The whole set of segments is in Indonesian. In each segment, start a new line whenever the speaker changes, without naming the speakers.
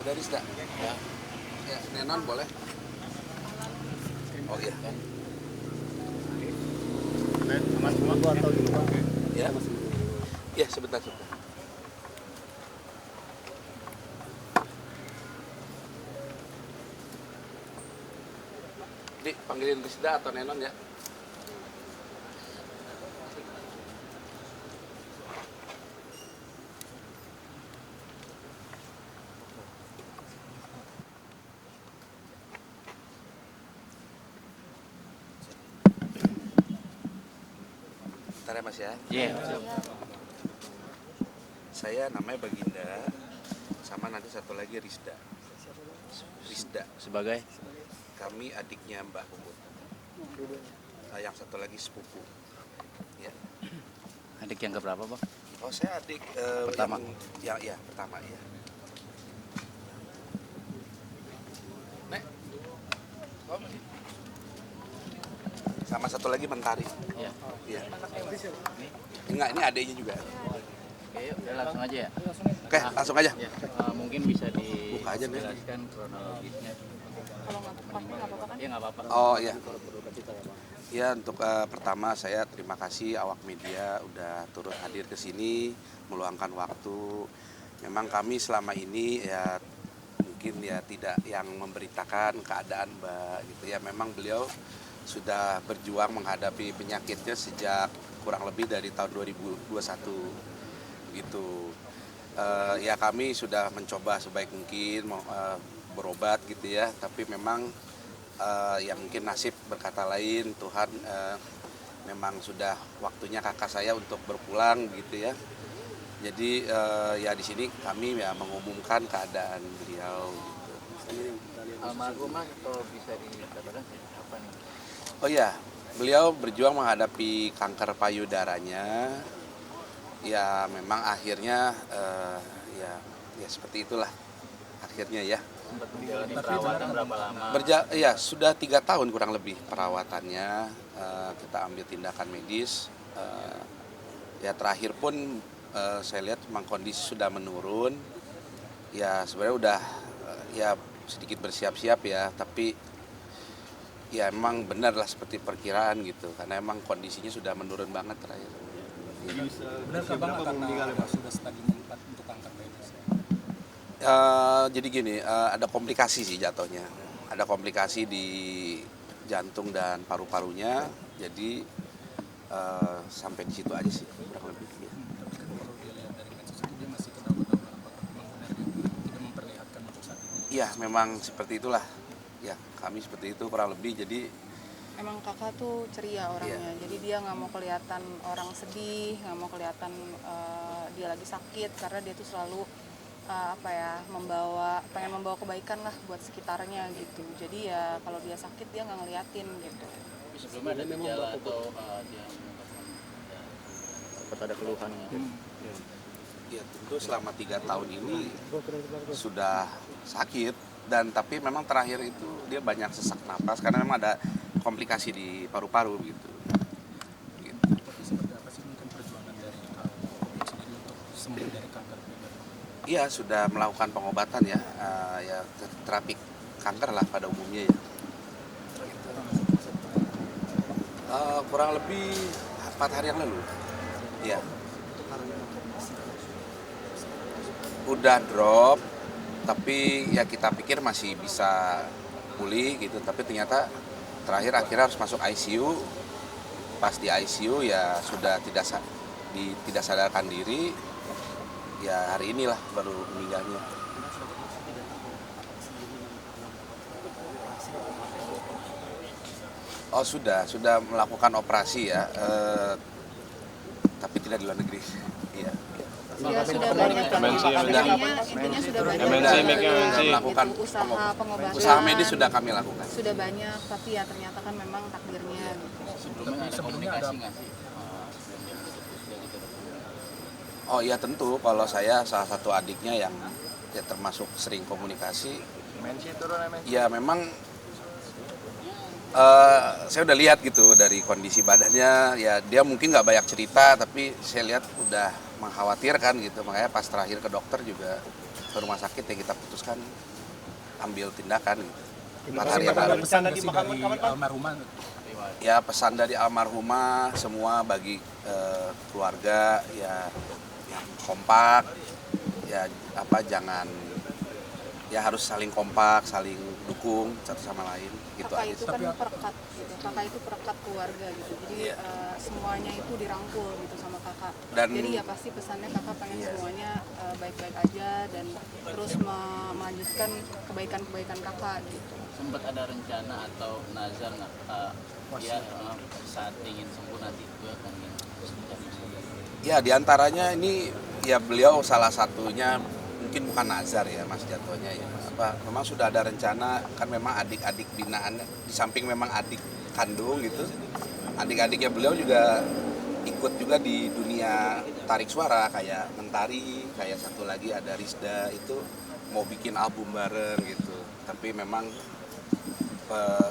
Dari Rizda. Ya. Ya, Nenon boleh. Oh iya.
Sama semua atau di luar?
Ya. Ya, sebentar. Dik, panggilin Rizda atau Nenon ya. Bentar ya Mas ya.
Iya.
Saya namanya Baginda, sama nanti satu lagi Rizda.
Sebagai
Kami adiknya Mbak Puput. Yang satu lagi sepupu. Ya.
adik yang keberapa, Bang?
Oh, saya adik
Pertama.
Ya, pertama ya. Nek. Sama satu lagi Mentari.
Iya.
Iya. Enggak, ini adiknya juga.
Oke, yuk, langsung aja ya.
Oke, langsung aja.
Ya, mungkin bisa
Buka aja, Nek.
dijelaskan kronologisnya.
Kalau nggak apa-apa kan?
Iya, nggak apa-apa.
Oh iya. Ya, untuk pertama saya terima kasih awak media udah turut hadir ke sini, meluangkan waktu. Memang kami selama ini ya mungkin ya tidak yang memberitakan keadaan Mbak gitu ya. Memang beliau sudah berjuang menghadapi penyakitnya sejak kurang lebih dari tahun 2021 gitu. Ya kami sudah mencoba sebaik mungkin berobat gitu ya, tapi memang ya mungkin nasib berkata lain. Tuhan memang sudah waktunya kakak saya untuk berpulang gitu ya. Jadi ya di sini kami ya mengumumkan keadaan beliau gitu.
Almarhumah kalau bisa dikatakan apa nih?
Oh ya, beliau berjuang menghadapi kanker payudaranya. Ya memang akhirnya ya seperti itulah akhirnya ya.
Sempat menjalani perawatan berapa lama?
Ya sudah 3 tahun kurang lebih perawatannya. Kita ambil tindakan medis. Ya terakhir pun saya lihat memang kondisi sudah menurun. Ya sebenarnya udah ya sedikit bersiap-siap ya, tapi ya emang benar lah seperti perkiraan gitu, karena emang kondisinya sudah menurun banget terakhir.
Benarkah Bang karena sudah stadium 4 untuk kanker payudara?
Jadi gini, ada komplikasi sih jatuhnya. Ada komplikasi di jantung dan paru-parunya, jadi sampai di situ aja sih kurang lebih. Ya.
Tapi kan kalau dilihat dari medsos itu dia masih kena obat-obatan, apakah memang benar tidak memperlihatkan untuk saat ini?
Iya, memang seperti itulah. Ya, kami seperti itu kurang lebih. Jadi
Emang kakak tuh ceria orangnya, jadi dia nggak mau kelihatan orang sedih, nggak mau kelihatan dia lagi sakit, karena dia tuh selalu pengen membawa kebaikan lah buat sekitarnya gitu. Jadi ya kalau dia sakit dia nggak ngeliatin gitu.
Sebelumnya ada gejala atau dia sempat ada keluhan gitu?
ya tentu selama 3 tahun ini sudah sakit, dan tapi memang terakhir itu dia banyak sesak napas karena memang ada komplikasi di paru-paru gitu.
Seperti apa sih mungkin perjuangan dari sendiri untuk sembuh dari kanker payudara?
Iya, sudah melakukan pengobatan ya, ya terapi kanker lah pada umumnya ya. Kurang lebih 4 hari yang lalu. Ya. Udah drop, tapi ya kita pikir masih bisa pulih gitu, tapi ternyata terakhir akhirnya harus masuk ICU. Pas di ICU ya sudah tidak sadarkan diri. Ya hari inilah baru meninggalnya. Oh sudah melakukan operasi ya, tapi tidak di luar negeri. Iya.
Ya sudah banyak intinya sudah banyak
melakukan
usaha pengobatan,
usaha medis sudah kami lakukan.
sudah banyak, tapi ya ternyata kan memang takdirnya gitu.
Sebelumnya ada komunikasi nggak sih?
Oh iya tentu, kalau saya salah satu adiknya yang ya termasuk sering komunikasi. Ya memang saya udah lihat gitu dari kondisi badannya, ya dia mungkin nggak banyak cerita, tapi saya lihat udah mengkhawatirkan gitu, makanya pas terakhir ke dokter juga ke rumah sakit ya kita putuskan ambil tindakan gitu.
Ada
Hari yang lalu.
pesan nggak sih dari almarhumah?
Ya pesan dari almarhumah semua bagi keluarga ya yang kompak, ya jangan, ya harus saling kompak, saling dukung satu sama lain gitu
Kakak
aja
itu
sih.
kan perekat gitu. Kakak itu perekat keluarga gitu. Jadi
Iya.
semuanya itu dirangkul gitu sama kakak.
Dan-
Jadi ya pasti pesannya kakak pengen
Iya.
semuanya baik-baik aja dan terus melanjutkan kebaikan-kebaikan kakak gitu.
Sempat ada rencana atau nazar nggak dia saat ingin sembuh nanti juga akan ingin
Ya diantaranya ini ya beliau salah satunya mungkin bukan nazar ya mas jatuhnya ya. Memang sudah ada rencana kan memang adik-adik binaan di samping memang adik kandung gitu. Adik-adiknya beliau juga ikut juga di dunia tarik suara kayak Mentari, kayak satu lagi ada Rizda itu mau bikin album bareng gitu. Tapi memang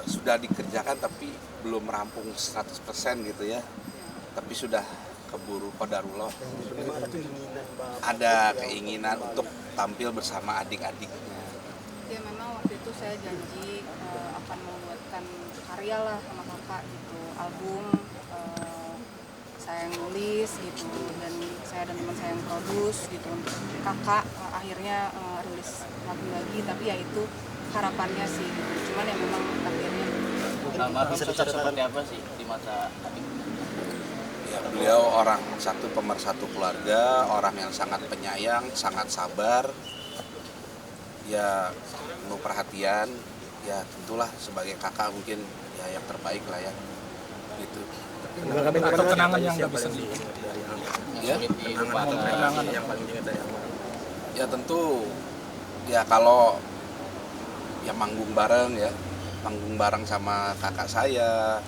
sudah dikerjakan tapi belum rampung 100% gitu ya. Tapi sudah keburu qadarullah. Ada keinginan untuk tampil bersama adik-adiknya.
Ya memang waktu itu saya janji akan membuatkan karya lah sama kakak gitu, album saya yang nulis gitu dan saya dan teman saya yang produce gitu untuk kakak akhirnya rilis lagu lagi, tapi ya itu harapannya sih gitu. Cuman ya memang akhirnya
almarhum sosok seperti apa sih di mata adik?
Ya, beliau orang satu pemersatu keluarga, orang yang sangat penyayang, sangat sabar, ya penuh perhatian, ya tentulah sebagai kakak mungkin ya yang terbaik lah ya, gitu.
Atau kenangan yang nggak bisa di
Ya,
kenangan
ya tentu, ya kalau ya manggung bareng sama kakak saya,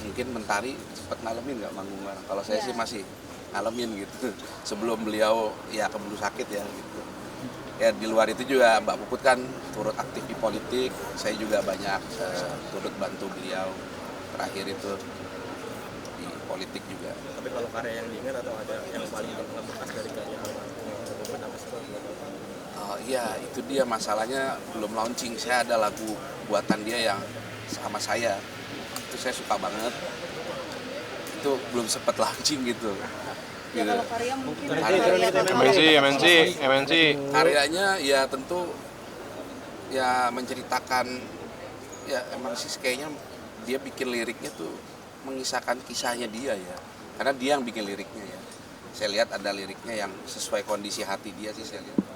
mungkin Mentari sempat ngalamin nggak manggung bareng? Kalau saya sih masih ngalamin gitu, sebelum beliau ya keburu sakit ya gitu. Ya di luar itu juga Mbak Puput kan turut aktif di politik, saya juga banyak turut bantu beliau terakhir itu di politik juga.
Tapi kalau karya yang diingat atau ada yang paling bekas dari karya almarhum apa sih?
Oh iya, itu dia masalahnya belum launching. Saya ada lagu buatan dia yang sama saya, itu saya suka banget. Itu belum sempat launching gitu.
ya kalau karya mungkin
Karya-
MNC.
Karyanya ya tentu ya menceritakan, ya emang sih kayaknya dia bikin liriknya tuh mengisahkan kisahnya dia ya, karena dia yang bikin liriknya ya. Saya lihat ada liriknya yang sesuai kondisi hati dia sih saya lihat. Gitu.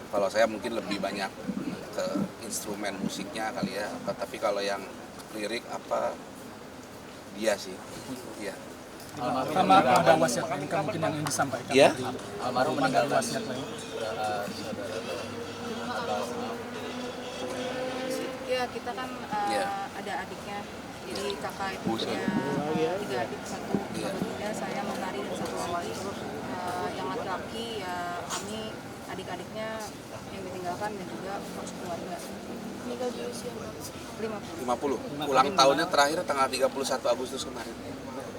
Kalau saya mungkin lebih banyak ke instrumen musiknya kali ya, tapi kalau yang lirik apa dia sih, ya.
sama ada wasiat lain kan mungkin yang ingin disampaikan
Iya.
dari
Almarhum
ada
meninggal
wasiat lain.
ya kita kan
Iya.
ada adiknya, jadi kakak itu punya 3 adik, satu
Iya.
Bunda, saya Mentari dan satu Awali. Yang laki-laki ya kami adik-adiknya yang ditinggalkan dan juga urus keluarga. Meninggal di usia 50.
50. Ulang tahunnya terakhir tanggal 31 Agustus kemarin.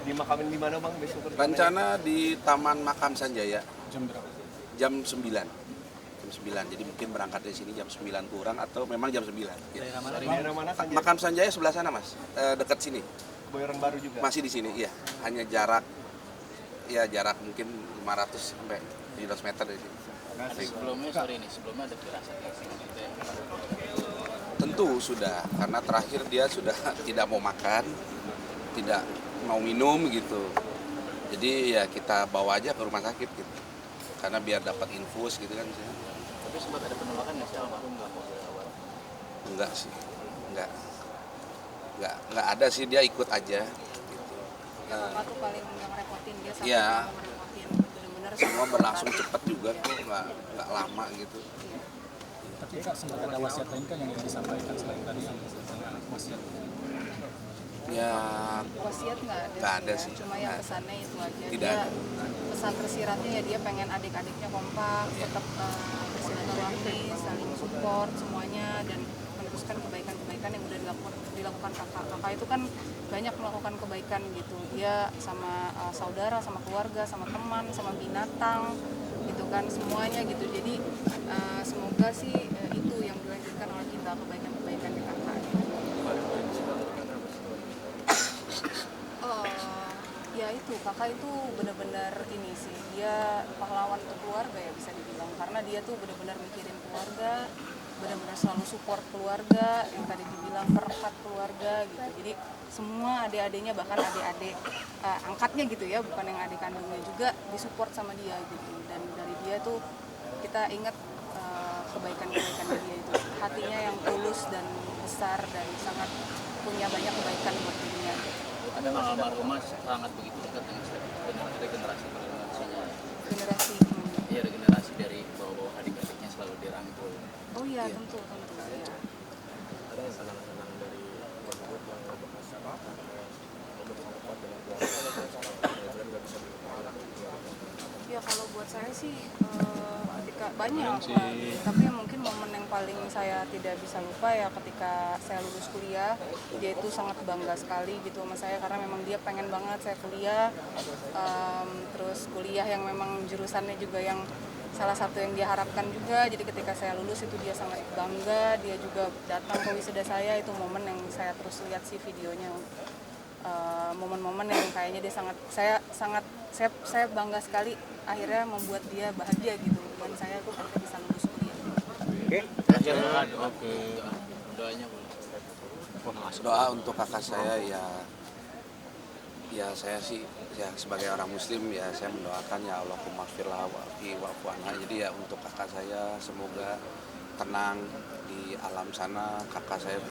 Dimakamin di mana bang besok?
Rencana di Taman Makam Sanjaya
Jam berapa?
jam 9. Jam 9. Jadi mungkin berangkat dari sini jam 9 kurang atau memang jam 9. Ya.
Daerah mana saja?
Makam Sanjaya sebelah sana, Mas. Dekat sini.
Kebayoran Baru juga.
Masih di sini, iya. Hanya jarak mungkin 500 sampai 700 meter dari sini.
Sebelumnya ada firasat nggak sih gitu ya?
Tentu sudah, karena terakhir dia sudah tidak mau makan, tidak mau minum gitu. Jadi ya kita bawa aja ke rumah sakit gitu. Karena biar dapat infus gitu kan.
Tapi sempat ada penolakan nggak sih almarhum nggak mau dari awal?
Enggak sih, enggak ada sih, dia ikut aja gitu.
Kakak tuh paling nggak ngerepotin dia, sampai
Iya.
nggak ngerepotin, bener-bener
Semua berlangsung cepat juga kok, enggak lama gitu.
Tapi kak sempat ada wasiat lain kan yang ingin disampaikan selain tadi yang wasiat?
Ya
wasiat nggak
Nggak ada
ya.
sih.
Cuma yang pesannya itu aja.
Tidak
Dia
ada.
pesan tersiratnya ya dia pengen adik-adiknya kompak, tetap bersilaturahmi, saling support semuanya dan meneruskan kebaikan-kebaikan yang udah dilakukan kakak. Kakak itu kan banyak melakukan kebaikan gitu. Dia sama saudara, sama keluarga, sama teman, sama binatang. gitu kan, semuanya gitu. Jadi semoga sih itu yang dilanjutkan oleh kita, kebaikan-kebaikan di kakak gitu. Ya itu, kakak itu benar-benar ini sih, dia pahlawan untuk keluarga ya bisa dibilang, karena dia tuh benar-benar mikirin keluarga, benar-benar selalu support keluarga, yang tadi dibilang perekat keluarga gitu. Jadi semua adik-adiknya, bahkan adik-adik angkatnya gitu ya, bukan yang adik kandungnya juga disupport sama dia gitu. Dan dari dia tuh kita ingat kebaikan-kebaikan dia itu, hatinya yang tulus dan besar dan sangat punya banyak kebaikan buat dunia.
Ada almarhumah sangat begitu dekat dengan regenerasi generasinya.
Generasi
Iya, regenerasi dari bawah-bawah adik-adiknya selalu dirangkul.
oh iya, tentu ya.
Ada yang senang-senang dari Hollywood yang ngebahas obat-obat dengan keluarga benar-benar nggak bisa dilupakan.
Ya kalau buat saya sih ketika banyak
sih.
tapi yang mungkin momen yang paling saya tidak bisa lupa ya ketika saya lulus kuliah. Dia itu sangat bangga sekali gitu sama saya karena memang dia pengen banget saya kuliah, terus kuliah yang memang jurusannya juga yang salah satu yang dia harapkan juga. Jadi ketika saya lulus itu dia sangat bangga, dia juga datang ke wisuda saya. Itu momen yang saya terus lihat sih videonya, momen-momen yang kayaknya dia saya bangga sekali akhirnya membuat dia bahagia gitu dengan saya tuh akhirnya bisa lulus kuliah.
Terakhir doanya boleh.
Doa untuk kakak saya ya saya sih ya sebagai orang muslim ya saya mendoakan ya Allahumma firlah wa'fu anha. Jadi ya untuk kakak saya semoga tenang di alam sana, kakak saya